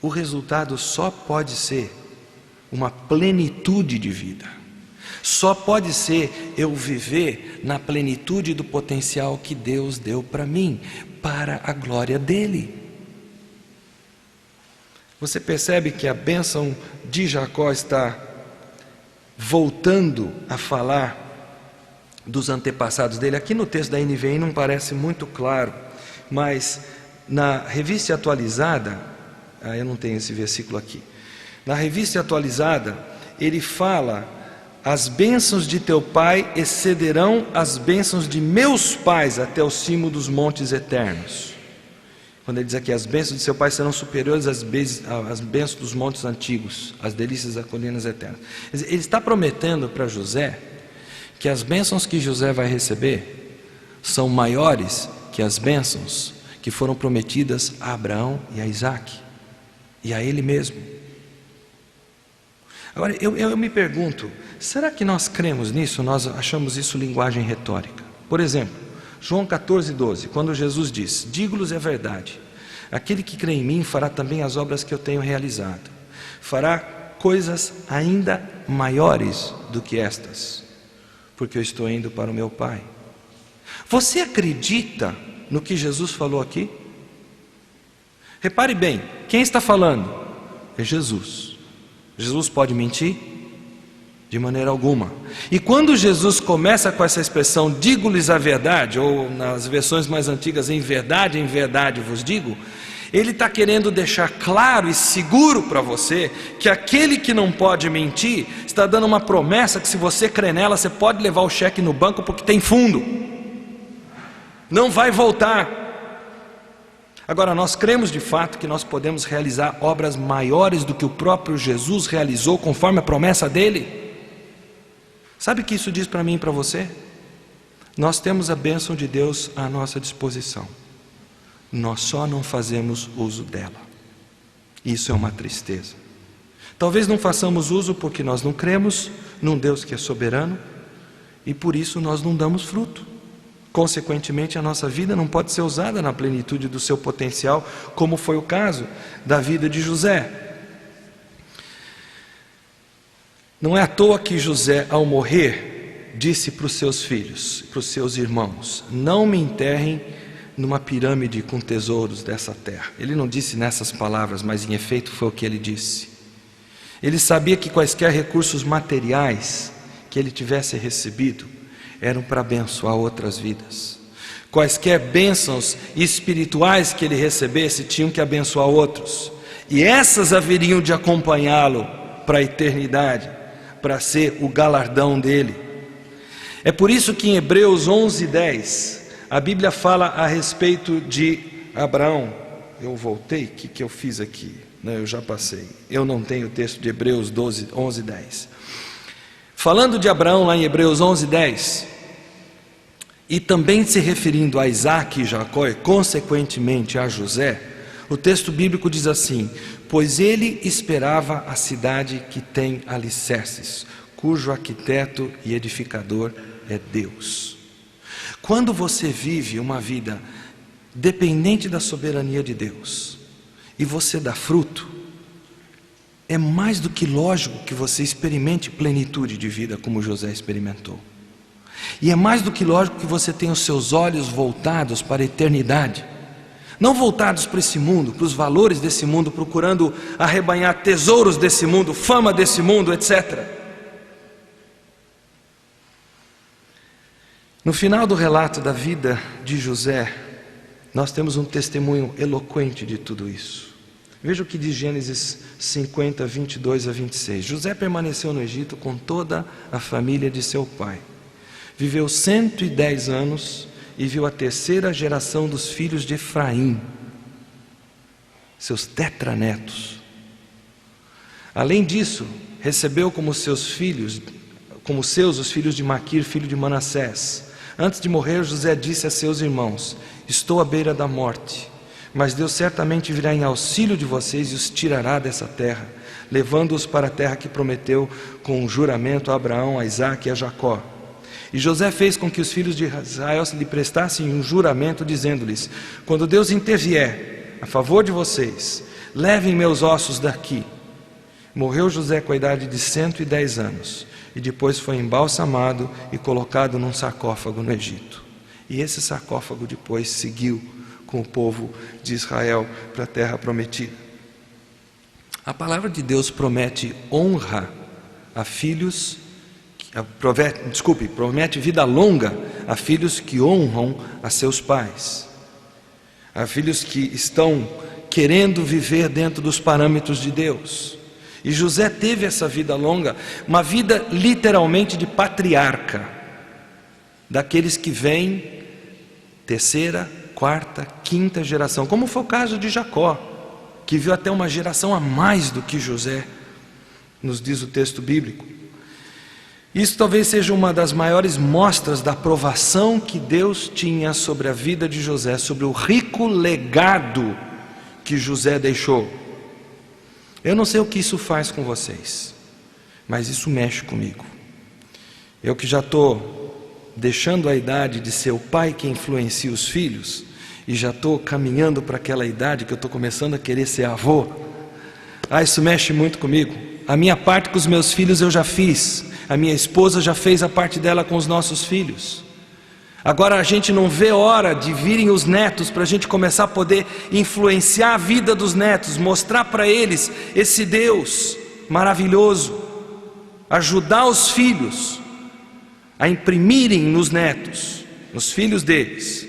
o resultado só pode ser uma plenitude de vida. Só pode ser eu viver na plenitude do potencial que Deus deu para mim, para a glória dele. Você percebe que a bênção de Jacó está voltando a falar dos antepassados dele. Aqui no texto da NVI não parece muito claro, mas na revista atualizada, eu não tenho esse versículo aqui. Na revista atualizada, ele fala: as bênçãos de teu pai excederão as bênçãos de meus pais até o cimo dos montes eternos. Quando ele diz aqui, as bênçãos de seu pai serão superiores às bênçãos dos montes antigos, as delícias das colinas eternas. Ele está prometendo para José que as bênçãos que José vai receber são maiores que as bênçãos que foram prometidas a Abraão e a Isaac e a ele mesmo. Agora, eu me pergunto, será que nós cremos nisso? Nós achamos isso linguagem retórica. Por exemplo, João 14:12, quando Jesus diz: digo-lhes a verdade, aquele que crê em mim fará também as obras que eu tenho realizado, fará coisas ainda maiores do que estas, porque eu estou indo para o meu Pai. Você acredita no que Jesus falou aqui? Repare bem, quem está falando? É Jesus. Jesus pode mentir? De maneira alguma. E quando Jesus começa com essa expressão, digo-lhes a verdade, ou nas versões mais antigas, em verdade vos digo, ele está querendo deixar claro e seguro para você que aquele que não pode mentir está dando uma promessa que, se você crê nela, você pode levar o cheque no banco porque tem fundo, não vai voltar. Agora, nós cremos de fato que nós podemos realizar obras maiores do que o próprio Jesus realizou, conforme a promessa dele. Sabe o que isso diz para mim e para você? Nós temos a bênção de Deus à nossa disposição, nós só não fazemos uso dela. Isso é uma tristeza. Talvez não façamos uso porque nós não cremos num Deus que é soberano, e por isso nós não damos fruto. Consequentemente, a nossa vida não pode ser usada na plenitude do seu potencial, como foi o caso da vida de José. Não é à toa que José, ao morrer, disse para os seus filhos, para os seus irmãos: não me enterrem numa pirâmide com tesouros dessa terra. Ele não disse nessas palavras, mas em efeito foi o que ele disse. Ele sabia que quaisquer recursos materiais que ele tivesse recebido eram para abençoar outras vidas. Quaisquer bênçãos espirituais que ele recebesse tinham que abençoar outros, e essas haveriam de acompanhá-lo para a eternidade, para ser o galardão dele. É por isso que em Hebreus 11:10 a Bíblia fala a respeito de Abraão, eu voltei, o que eu fiz aqui? Não, eu já passei. Eu não tenho o texto de Hebreus 12, 11, 10. Falando de Abraão lá em Hebreus 11, 10, e também se referindo a Isaac e Jacó, e consequentemente a José, o texto bíblico diz assim: pois ele esperava a cidade que tem alicerces, cujo arquiteto e edificador é Deus. Quando você vive uma vida dependente da soberania de Deus, e você dá fruto, é mais do que lógico que você experimente plenitude de vida como José experimentou. E é mais do que lógico que você tenha os seus olhos voltados para a eternidade, não voltados para esse mundo, para os valores desse mundo, procurando arrebanhar tesouros desse mundo, fama desse mundo, etc. No final do relato da vida de José, nós temos um testemunho eloquente de tudo isso. Veja o que diz Gênesis 50, 22 a 26. José permaneceu no Egito com toda a família de seu pai. Viveu 110 anos e viu a terceira geração dos filhos de Efraim, seus tetranetos. Além disso, recebeu como seus os filhos de Maquir, filho de Manassés. Antes de morrer, José disse a seus irmãos: estou à beira da morte, mas Deus certamente virá em auxílio de vocês e os tirará dessa terra, levando-os para a terra que prometeu com um juramento a Abraão, a Isaque e a Jacó. E José fez com que os filhos de Israel lhe prestassem um juramento, dizendo-lhes: quando Deus intervier a favor de vocês, levem meus ossos daqui. Morreu José com a idade de 110 anos, e depois foi embalsamado e colocado num sarcófago no Egito. E esse sarcófago depois seguiu com o povo de Israel para a terra prometida. A palavra de Deus promete honra a filhos, promete vida longa a filhos que honram a seus pais, a filhos que estão querendo viver dentro dos parâmetros de Deus. E José teve essa vida longa, uma vida literalmente de patriarca, daqueles que vêm terceira, quarta, quinta geração, como foi o caso de Jacó, que viu até uma geração a mais do que José, nos diz o texto bíblico. Isso talvez seja uma das maiores mostras da aprovação que Deus tinha sobre a vida de José, sobre o rico legado que José deixou. Eu não sei o que isso faz com vocês, mas isso mexe comigo. Eu que já estou deixando a idade de ser o pai que influencia os filhos, e já estou caminhando para aquela idade que eu estou começando a querer ser avô. Isso mexe muito comigo. A minha parte com os meus filhos eu já fiz, a minha esposa já fez a parte dela com os nossos filhos. Agora a gente não vê hora de virem os netos, para a gente começar a poder influenciar a vida dos netos, mostrar para eles esse Deus maravilhoso, ajudar os filhos a imprimirem nos netos, nos filhos deles,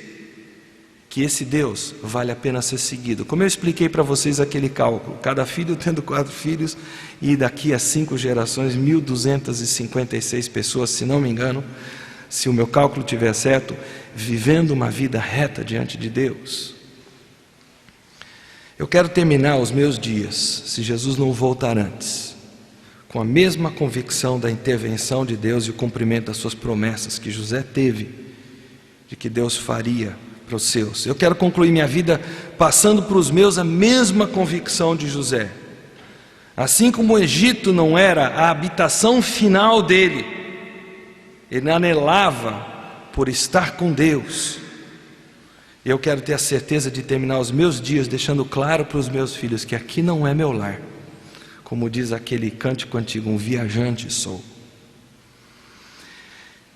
que esse Deus vale a pena ser seguido. Como eu expliquei para vocês aquele cálculo, cada filho tendo 4 filhos, e daqui a 5 gerações, 1.256 pessoas, se não me engano, se o meu cálculo estiver certo, vivendo uma vida reta diante de Deus. Eu quero terminar os meus dias, se Jesus não voltar antes, com a mesma convicção da intervenção de Deus e o cumprimento das suas promessas que José teve, de que Deus faria para os seus. Eu quero concluir minha vida passando para os meus a mesma convicção de José. Assim como o Egito não era a habitação final dele, ele anelava por estar com Deus. Eu quero ter a certeza de terminar os meus dias deixando claro para os meus filhos que aqui não é meu lar. Como diz aquele cântico antigo, um viajante sou.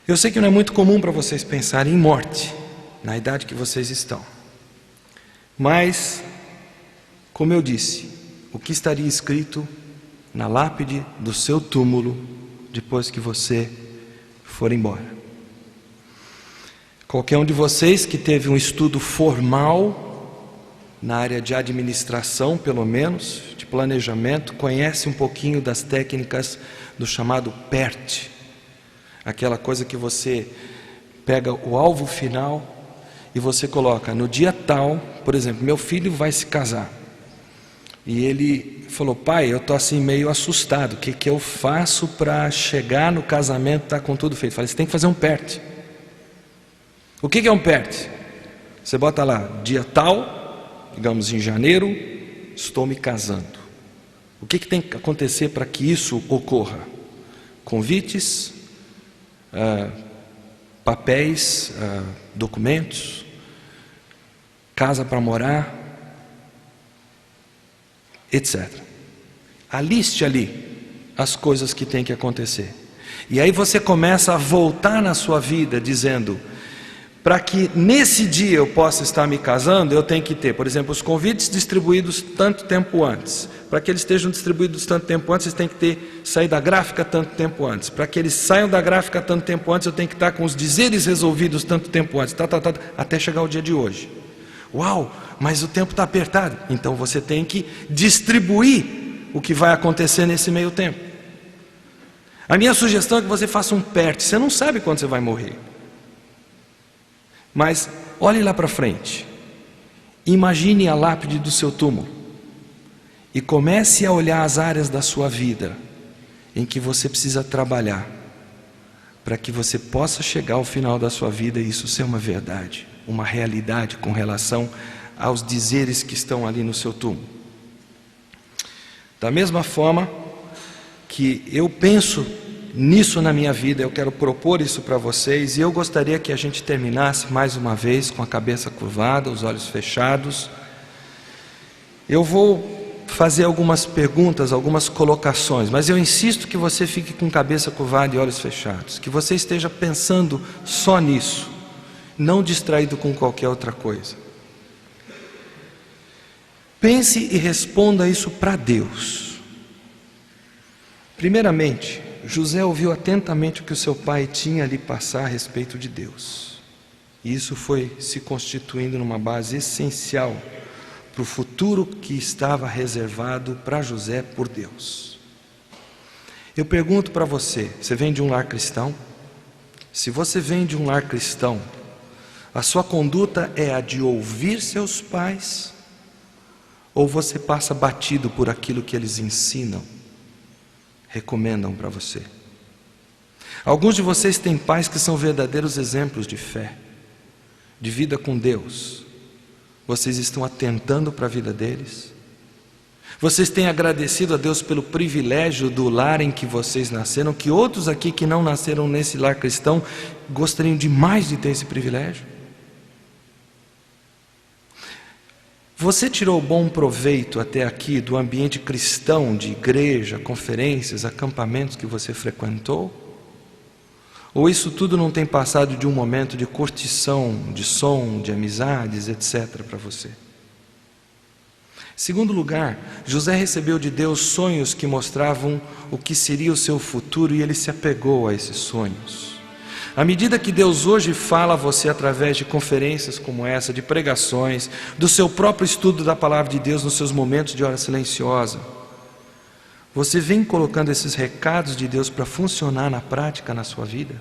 Eu sei que não é muito comum para vocês pensarem em morte, na idade que vocês estão. Mas, como eu disse, o que estaria escrito na lápide do seu túmulo depois que você for embora? Qualquer um de vocês que teve um estudo formal na área de administração, pelo menos, de planejamento, conhece um pouquinho das técnicas do chamado PERT, aquela coisa que você pega o alvo final e você coloca no dia tal, por exemplo, meu filho vai se casar. E ele falou: pai, eu estou assim meio assustado, o que eu faço para chegar no casamento, tá com tudo feito? Eu falei: você tem que fazer um PERT. O que é um PERT? Você bota lá, dia tal, digamos em janeiro, estou me casando. O que tem que acontecer para que isso ocorra? Convites, papéis, documentos, casa para morar, etc. Aliste ali as coisas que tem que acontecer. E aí você começa a voltar na sua vida dizendo: para que nesse dia eu possa estar me casando, eu tenho que ter, por exemplo, os convites distribuídos tanto tempo antes. Para que eles estejam distribuídos tanto tempo antes, eles têm que sair da gráfica tanto tempo antes. Para que eles saiam da gráfica tanto tempo antes, eu tenho que estar com os dizeres resolvidos tanto tempo antes, até chegar o dia de hoje. Uau, mas o tempo está apertado. Então você tem que distribuir o que vai acontecer nesse meio tempo. A minha sugestão é que você faça um PERT. Você não sabe quando você vai morrer. Mas olhe lá para frente, imagine a lápide do seu túmulo e comece a olhar as áreas da sua vida em que você precisa trabalhar para que você possa chegar ao final da sua vida e isso ser uma verdade, uma realidade com relação aos dizeres que estão ali no seu túmulo. Da mesma forma que eu penso nisso na minha vida, eu quero propor isso para vocês, e eu gostaria que a gente terminasse mais uma vez com a cabeça curvada, os olhos fechados. Eu vou fazer algumas perguntas, algumas colocações, mas eu insisto que você fique com cabeça curvada e olhos fechados, que você esteja pensando só nisso, não distraído com qualquer outra coisa. Pense e responda isso para Deus. Primeiramente, José ouviu atentamente o que o seu pai tinha a lhe passar a respeito de Deus. E isso foi se constituindo numa base essencial para o futuro que estava reservado para José por Deus. Eu pergunto para você, você vem de um lar cristão? Se você vem de um lar cristão, a sua conduta é a de ouvir seus pais, ou você passa batido por aquilo que eles ensinam, recomendam para você? Alguns de vocês têm pais que são verdadeiros exemplos de fé, de vida com Deus. Vocês estão atentando para a vida deles? Vocês têm agradecido a Deus pelo privilégio do lar em que vocês nasceram, que outros aqui que não nasceram nesse lar cristão gostariam demais de ter esse privilégio? Você tirou bom proveito até aqui do ambiente cristão, de igreja, conferências, acampamentos que você frequentou? Ou isso tudo não tem passado de um momento de curtição, de som, de amizades, etc. para você? Segundo lugar, José recebeu de Deus sonhos que mostravam o que seria o seu futuro e ele se apegou a esses sonhos. À medida que Deus hoje fala a você através de conferências como essa, de pregações, do seu próprio estudo da palavra de Deus nos seus momentos de hora silenciosa, você vem colocando esses recados de Deus para funcionar na prática na sua vida?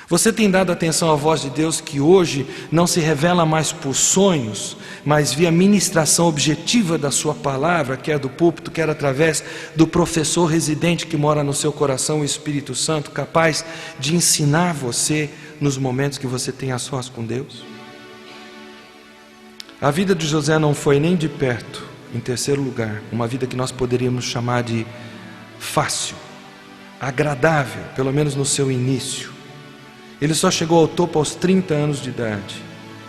Você tem dado atenção à voz de Deus que hoje não se revela mais por sonhos, mas via ministração objetiva da sua palavra, quer do púlpito, quer através do professor residente que mora no seu coração, o Espírito Santo, capaz de ensinar você nos momentos que você tem a sós com Deus? A vida de José não foi nem de perto, em terceiro lugar, uma vida que nós poderíamos chamar de fácil, agradável, pelo menos no seu início. Ele só chegou ao topo aos 30 anos de idade.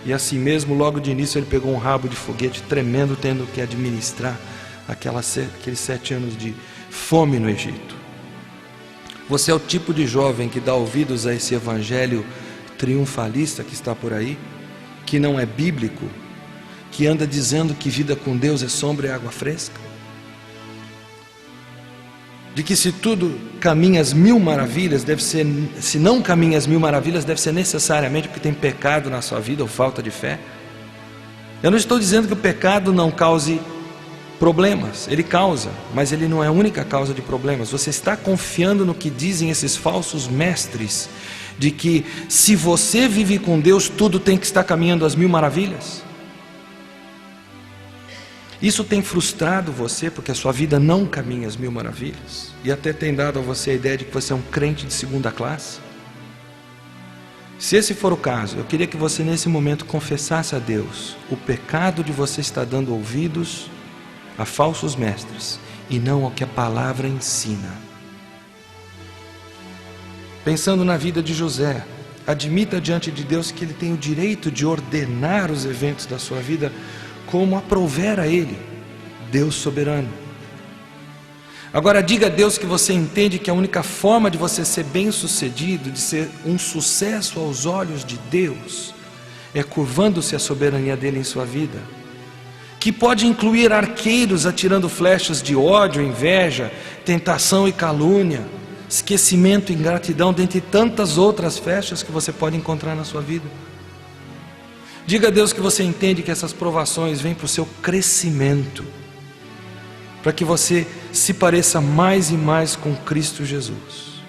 E assim mesmo, logo de início, ele pegou um rabo de foguete tremendo, tendo que administrar aqueles 7 anos de fome no Egito. Você é o tipo de jovem que dá ouvidos a esse evangelho triunfalista que está por aí, que não é bíblico, que anda dizendo que vida com Deus é sombra e água fresca? De que se tudo caminha às mil maravilhas, se não caminha às mil maravilhas, deve ser necessariamente porque tem pecado na sua vida ou falta de fé? Eu não estou dizendo que o pecado não cause problemas, ele causa, mas ele não é a única causa de problemas. Você está confiando no que dizem esses falsos mestres de que se você vive com Deus, tudo tem que estar caminhando às mil maravilhas? Isso tem frustrado você porque a sua vida não caminha às mil maravilhas? E até tem dado a você a ideia de que você é um crente de segunda classe? Se esse for o caso, eu queria que você nesse momento confessasse a Deus o pecado de você estar dando ouvidos a falsos mestres e não ao que a palavra ensina. Pensando na vida de José, admita diante de Deus que Ele tem o direito de ordenar os eventos da sua vida como aprouver a Ele, Deus soberano. Agora diga a Deus que você entende que a única forma de você ser bem-sucedido, de ser um sucesso aos olhos de Deus, é curvando-se à soberania dEle em sua vida, que pode incluir arqueiros atirando flechas de ódio, inveja, tentação e calúnia, esquecimento e ingratidão, dentre tantas outras flechas que você pode encontrar na sua vida. Diga a Deus que você entende que essas provações vêm para o seu crescimento, para que você se pareça mais e mais com Cristo Jesus.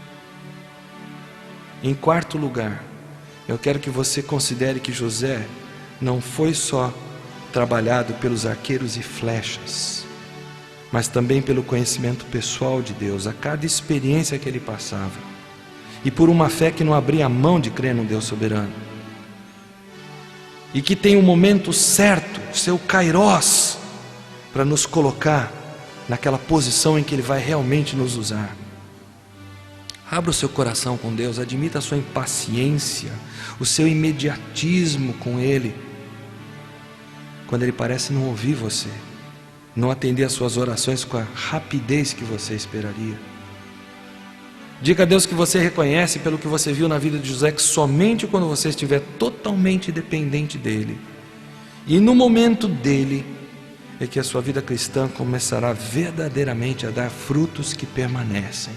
Em quarto lugar, eu quero que você considere que José não foi só trabalhado pelos arqueiros e flechas, mas também pelo conhecimento pessoal de Deus, a cada experiência que ele passava, e por uma fé que não abria mão de crer no Deus soberano, e que tem um momento certo, seu kairós, para nos colocar naquela posição em que Ele vai realmente nos usar. Abra o seu coração com Deus, admita a sua impaciência, o seu imediatismo com Ele, quando Ele parece não ouvir você, não atender às suas orações com a rapidez que você esperaria. Diga a Deus que você reconhece pelo que você viu na vida de José, que somente quando você estiver totalmente dependente dEle, e no momento dEle, é que a sua vida cristã começará verdadeiramente a dar frutos que permanecem.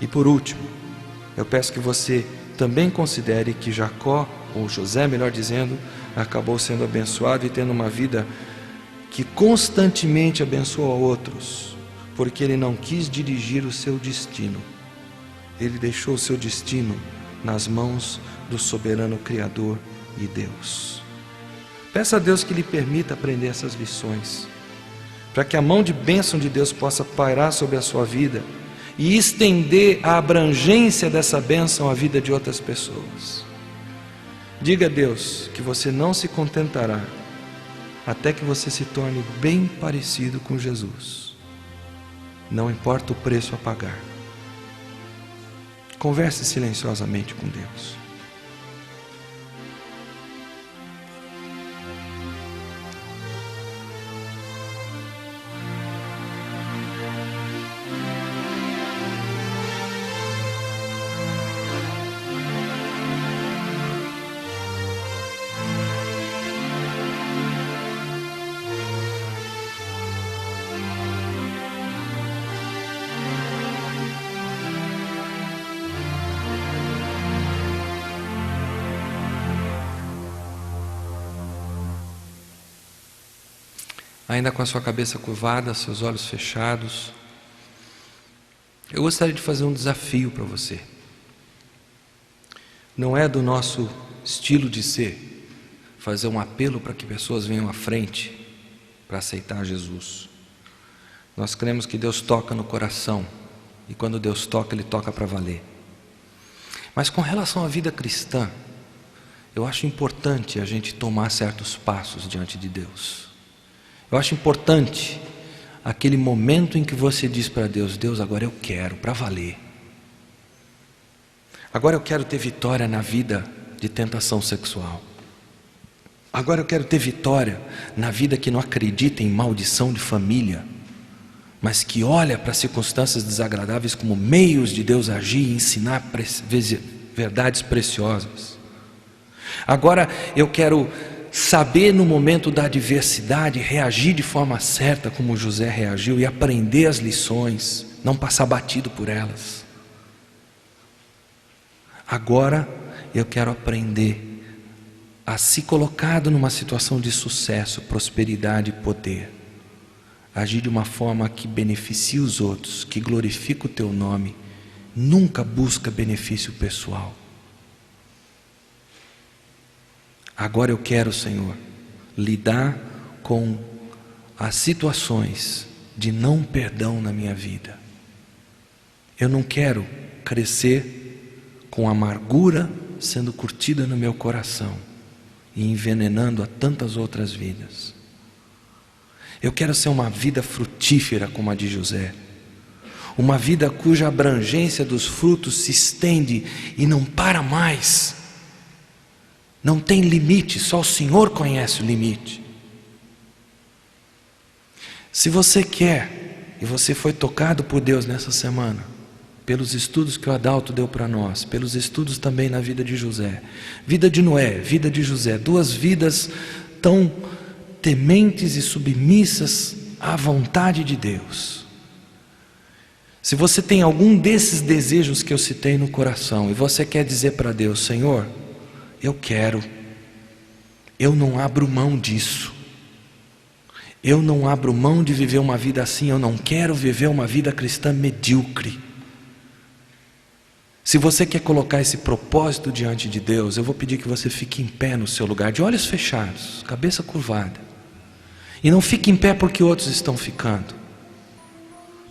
E por último, eu peço que você também considere que Jacó, ou José melhor dizendo, acabou sendo abençoado e tendo uma vida que constantemente abençoa outros, porque ele não quis dirigir o seu destino. Ele deixou o seu destino nas mãos do soberano Criador e Deus. Peça a Deus que lhe permita aprender essas lições, para que a mão de bênção de Deus possa pairar sobre a sua vida e estender a abrangência dessa bênção à vida de outras pessoas. Diga a Deus que você não se contentará até que você se torne bem parecido com Jesus. Não importa o preço a pagar. Converse silenciosamente com Deus. Ainda com a sua cabeça curvada, seus olhos fechados, eu gostaria de fazer um desafio para você. Não é do nosso estilo de ser fazer um apelo para que pessoas venham à frente para aceitar Jesus. Nós cremos que Deus toca no coração, e quando Deus toca, Ele toca para valer. Mas com relação à vida cristã, eu acho importante a gente tomar certos passos diante de Deus. Eu acho importante aquele momento em que você diz para Deus: Deus, agora eu quero, para valer. Agora eu quero ter vitória na vida de tentação sexual. Agora eu quero ter vitória na vida que não acredita em maldição de família, mas que olha para circunstâncias desagradáveis como meios de Deus agir e ensinar verdades preciosas. Agora eu quero saber no momento da adversidade reagir de forma certa como José reagiu e aprender as lições, não passar batido por elas. Agora eu quero aprender a se colocado numa situação de sucesso, prosperidade e poder, agir de uma forma que beneficie os outros, que glorifique o teu nome nunca busca benefício pessoal. Agora eu quero, Senhor, lidar com as situações de não perdão na minha vida. Eu não quero crescer com amargura sendo curtida no meu coração e envenenando a tantas outras vidas. Eu quero ser uma vida frutífera como a de José, uma vida cuja abrangência dos frutos se estende e não para mais, não tem limite, só o Senhor conhece o limite. Se você quer, e você foi tocado por Deus nessa semana, pelos estudos que o Adalto deu para nós, pelos estudos também na vida de José, vida de Noé, vida de José, duas vidas tão tementes e submissas à vontade de Deus. Se você tem algum desses desejos que eu citei no coração, e você quer dizer para Deus: Senhor, eu quero, eu não abro mão disso, eu não abro mão de viver uma vida assim, eu não quero viver uma vida cristã medíocre. Se você quer colocar esse propósito diante de Deus, eu vou pedir que você fique em pé no seu lugar, de olhos fechados, cabeça curvada. E não fique em pé porque outros estão ficando.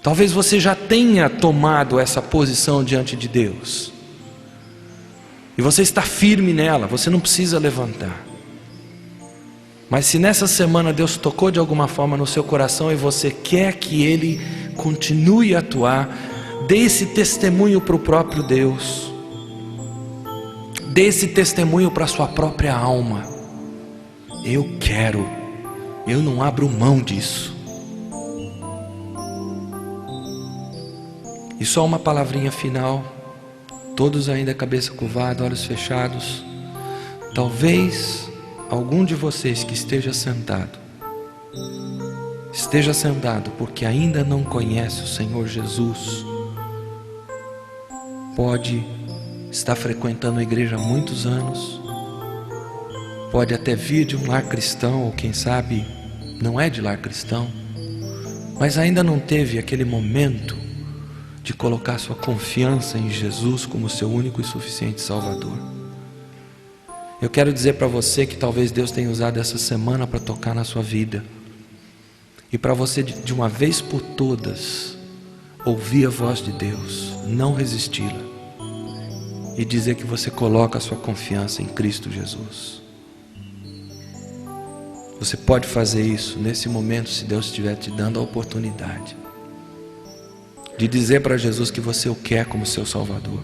Talvez você já tenha tomado essa posição diante de Deus, e você está firme nela, você não precisa levantar. Mas se nessa semana Deus tocou de alguma forma no seu coração e você quer que Ele continue a atuar, dê esse testemunho para o próprio Deus, dê esse testemunho para a sua própria alma: eu quero, eu não abro mão disso. E só uma palavrinha final, todos ainda cabeça curvada, olhos fechados. Talvez algum de vocês que esteja sentado porque ainda não conhece o Senhor Jesus, pode estar frequentando a igreja há muitos anos, pode até vir de um lar cristão, ou quem sabe não é de lar cristão, mas ainda não teve aquele momento de colocar sua confiança em Jesus como seu único e suficiente Salvador. Eu quero dizer para você que talvez Deus tenha usado essa semana para tocar na sua vida, e para você de uma vez por todas ouvir a voz de Deus, não resisti-la, e dizer que você coloca a sua confiança em Cristo Jesus. Você pode fazer isso nesse momento, se Deus estiver te dando a oportunidade de dizer para Jesus que você o quer como seu Salvador,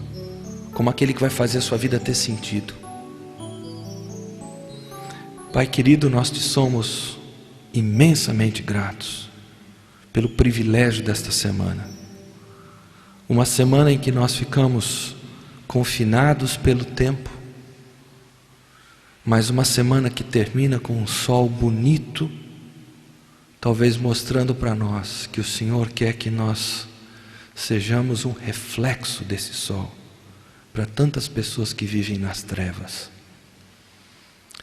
como aquele que vai fazer a sua vida ter sentido. Pai querido, nós te somos imensamente gratos pelo privilégio desta semana, uma semana em que nós ficamos confinados pelo tempo, mas uma semana que termina com um sol bonito, talvez mostrando para nós que o Senhor quer que nós sejamos um reflexo desse sol para tantas pessoas que vivem nas trevas.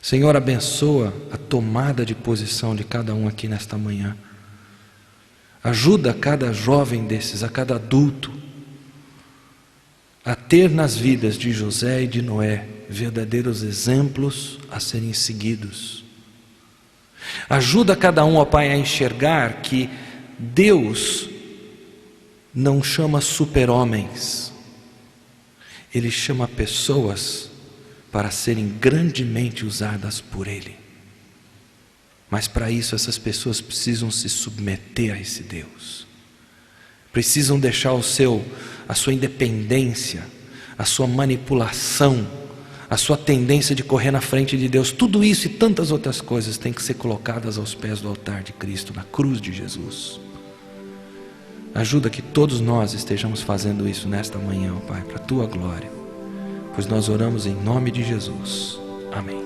Senhor, abençoa a tomada de posição de cada um aqui nesta manhã. Ajuda cada jovem desses, a cada adulto, a ter nas vidas de José e de Noé verdadeiros exemplos a serem seguidos. Ajuda cada um, ó Pai, a enxergar que Deus não chama super-homens, Ele chama pessoas para serem grandemente usadas por Ele. Mas para isso essas pessoas precisam se submeter a esse Deus, precisam deixar a sua independência, a sua manipulação, a sua tendência de correr na frente de Deus. Tudo isso e tantas outras coisas têm que ser colocadas aos pés do altar de Cristo, na cruz de Jesus. Ajuda que todos nós estejamos fazendo isso nesta manhã, ó Pai, para a Tua glória, pois nós oramos em nome de Jesus. Amém.